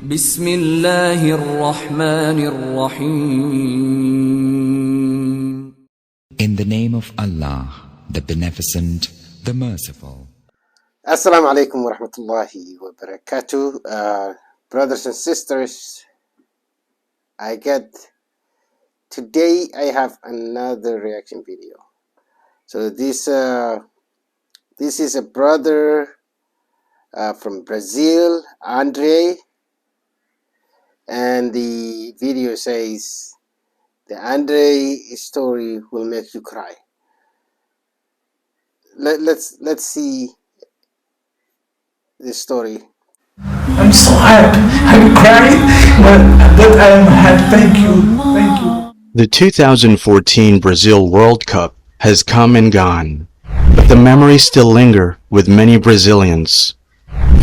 بسم الله الرحمن الرحيم. In the name of Allah, the Beneficent, the Merciful. Assalamu alaikum wa rahmatullahi wa barakatuh. Brothers and sisters, today I have another reaction video. So this is a brother from Brazil, Andre, and the video says the Andre story will make you cry. Let's see this story. I'm so happy. I'm crying, but I am happy. Thank you. The 2014 Brazil World Cup has come and gone, but the memories still linger with many Brazilians.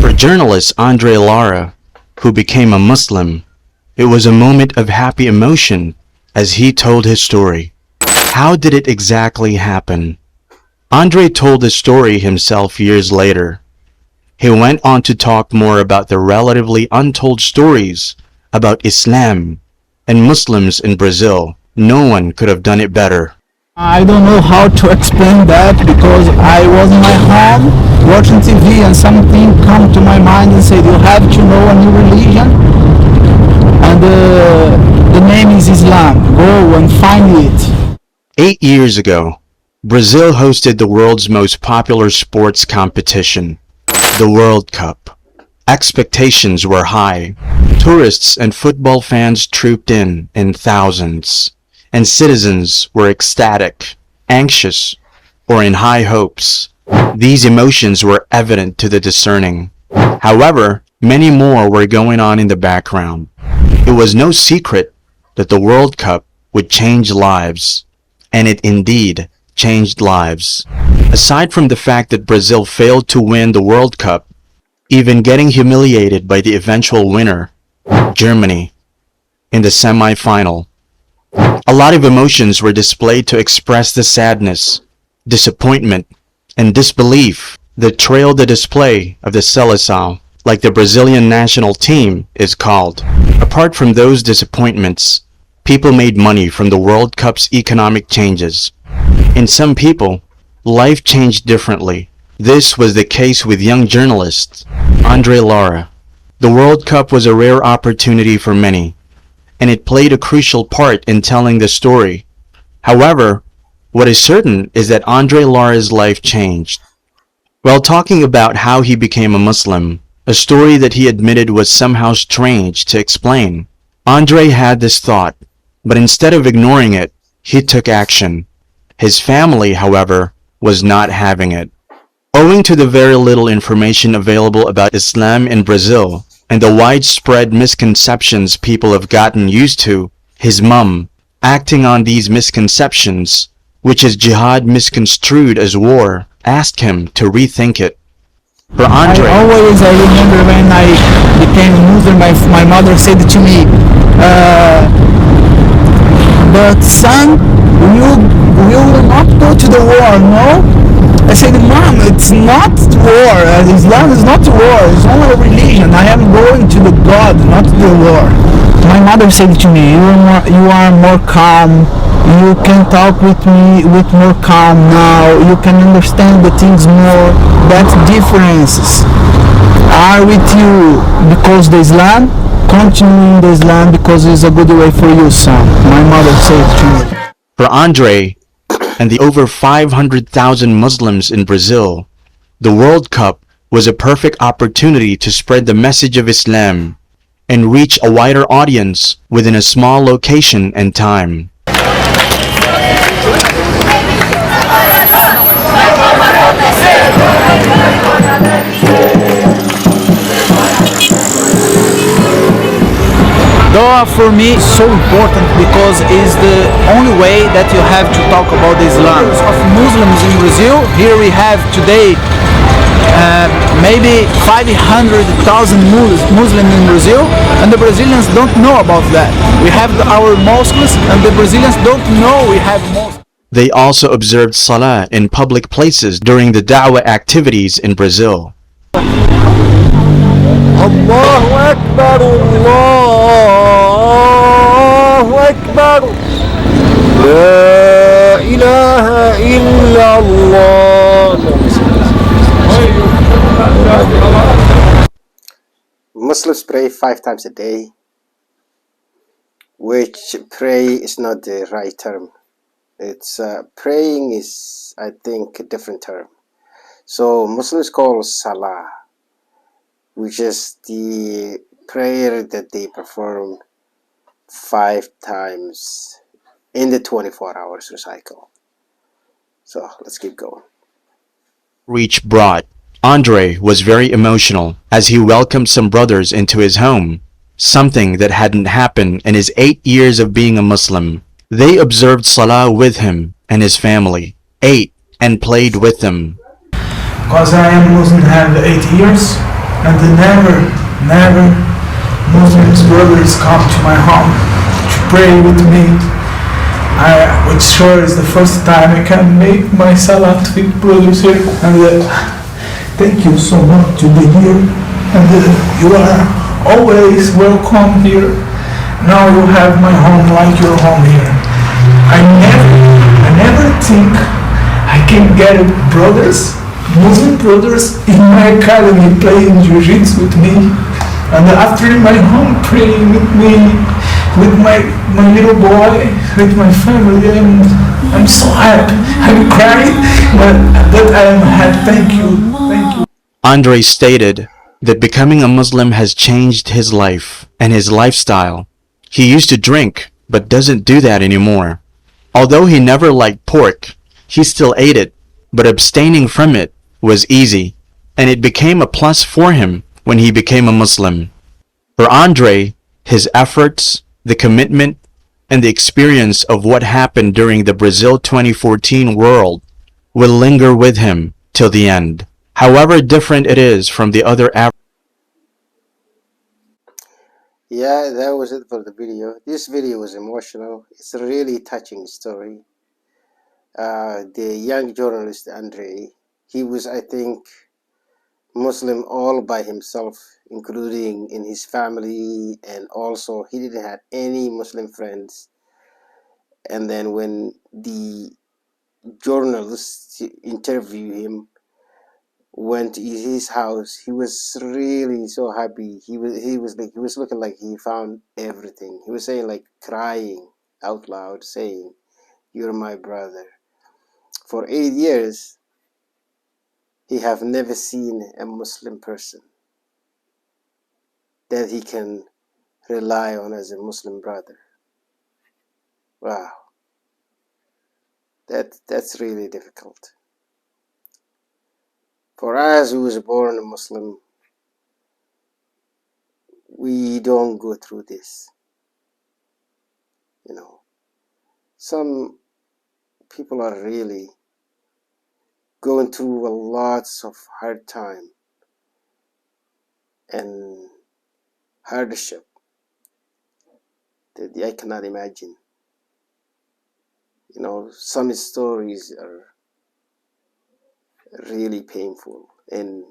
For journalist Andre Lara, who became a Muslim, it was a moment of happy emotion as he told his story. How did it exactly happen? Andre told the story himself years later. He went on to talk more about the relatively untold stories about Islam and Muslims in Brazil. No one could have done it better. I don't know how to explain that because I was in my home watching TV and something come to my mind and said you have to know a new religion and the name is Islam. Go and find it. 8 years ago, Brazil hosted the world's most popular sports competition, the World Cup. Expectations were high. Tourists and football fans trooped in thousands, and citizens were ecstatic, anxious, or in high hopes. These emotions were evident to the discerning. However, many more were going on in the background. It was no secret that the World Cup would change lives, and it indeed changed lives. Aside from the fact that Brazil failed to win the World Cup, even getting humiliated by the eventual winner, Germany, in the semi-final, a lot of emotions were displayed to express the sadness, disappointment, and disbelief that trailed the display of the Seleção, like the Brazilian national team is called. Apart from those disappointments, people made money from the World Cup's economic changes. In some people, life changed differently. This was the case with young journalist Andre Lara. The World Cup was a rare opportunity for many, and it played a crucial part in telling the story. However, what is certain is that Andre Lara's life changed. While talking about how he became a Muslim, a story that he admitted was somehow strange to explain, Andre had this thought, but instead of ignoring it, he took action. His family, however, was not having it. Owing to the very little information available about Islam in Brazil and the widespread misconceptions people have gotten used to, his mum, acting on these misconceptions, which is jihad misconstrued as war, asked him to rethink it. For Andre, I remember when I became a Muslim, my mother said to me, but son, you will not go to the war, no? I said, Mom, it's not war. Islam is not war. It's only a religion. I am going to the God, not to the war. My mother said to me, you are more calm. You can talk with me with more calm now. You can understand the things more. That differences are with you because the Islam. Continue in the Islam because it's a good way for you, son. My mother said to me. For Andre and the over 500,000 Muslims in Brazil, the World Cup was a perfect opportunity to spread the message of Islam and reach a wider audience within a small location and time. Dua for me is so important because it's the only way that you have to talk about Islam. Of Muslims in Brazil, here we have today maybe 500,000 Muslims in Brazil, and the Brazilians don't know about that. We have our mosques, and the Brazilians don't know we have mosques. They also observed Salah in public places during the Dawah activities in Brazil. Allahu Akbar. Muslims pray 5 times a day, which pray is not the right term. It's praying is, I think, a different term. So Muslims call Salah, which is the prayer that they perform 5 times in the 24 hours cycle. So let's keep going. Reach brought. Andre was very emotional as he welcomed some brothers into his home, something that hadn't happened in his 8 years of being a Muslim. They observed Salah with him and his family, ate and played with them. Because I am Muslim have 8 years, and never Muslims brothers come to my home to pray with me. Which sure is the first time I can make my salat with brothers here, and thank you so much to be here, and you are always welcome here. Now you have my home like your home here. I never think I can get brothers, Muslim brothers in my academy playing jiu-jitsu with me, and after in my home praying with me, with my little boy, with my family. I'm so happy. I'm crying, but I am happy. Thank you. Andre stated that becoming a Muslim has changed his life and his lifestyle. He used to drink, but doesn't do that anymore. Although he never liked pork, he still ate it, but abstaining from it was easy, and it became a plus for him when he became a Muslim. For Andre, his efforts, the commitment, and the experience of what happened during the Brazil 2014 World will linger with him till the end, however different it is from the other Yeah, that was it for the video. This video was emotional. It's a really touching story. The young journalist Andre, he was, I think, Muslim all by himself, including in his family, and also he didn't have any Muslim friends. And then when the journalists interview him, went to his house, he was really so happy. He was looking like he found everything. He was saying, like, crying out loud, saying, "You're my brother." For 8 years, he have never seen a Muslim person that he can rely on as a Muslim brother. Wow, that's really difficult. For us who was born a Muslim, we don't go through this. You know, some people are really going through a lots of hard time and hardship that I cannot imagine. You know, some stories are really painful and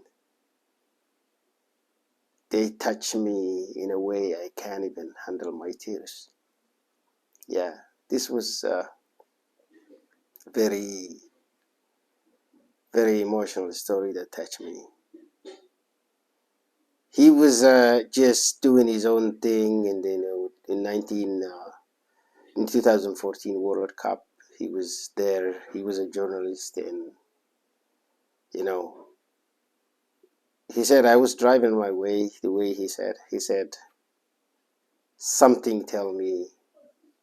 they touch me in a way I can't even handle my tears. Yeah, this was a very, very emotional story that touched me. He was just doing his own thing, and then in 2014 World Cup, he was there. He was a journalist, and you know, he said, I was driving my way. The way he said, something tell me,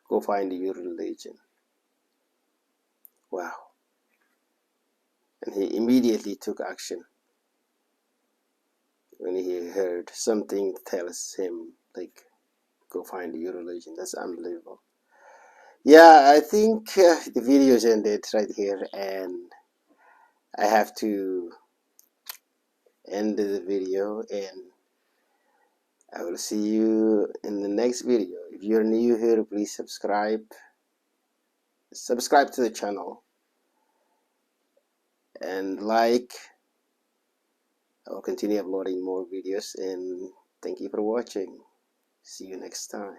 go find your religion. Wow. And he immediately took action when he heard something tells him, like, go find your religion. That's unbelievable. Yeah, I think the video's ended right here, and I have to end the video, and I will see you in the next video. If you're new here, please subscribe to the channel and like. I will continue uploading more videos, and thank you for watching. See you next time.